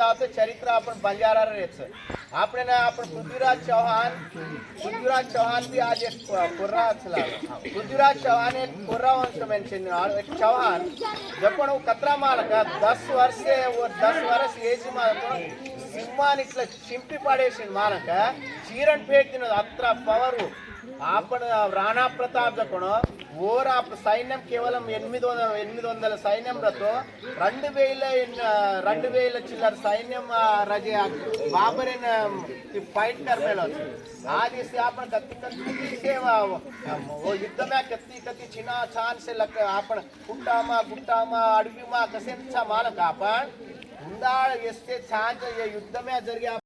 होतं चरित्र आपण बंजारा रेच આપણે ને આપણે પૃથ્વીરાજ ચૌહાણ બી आज एक कोर्रा असला पृथ्वीराज चौहान एक कोर्रा वंश मेंशन एक चौहान जब पण कतरा माल का 10 वर्षे वो 10 वर्ष एज माल सिंहान इట్లా చింపి పడేసిన మాలక చీరన్ పేకిన అత్ర పవరు आपण राणा प्रताप जकोण ओर आप सैन्यम केवल 800 सैन्यम रतो 2000 चिल्लर सैन्यम रजे बाबर फाइट करमेलो आज इसे आपण कत्ती सेवा वो युद्ध में कत्ती चिना छान से लग आपण कुट्टामा गुट्टामा अडवीमा कसेंचा मालक आपण हुंदाळ एस्ते छान युद्ध में जरिए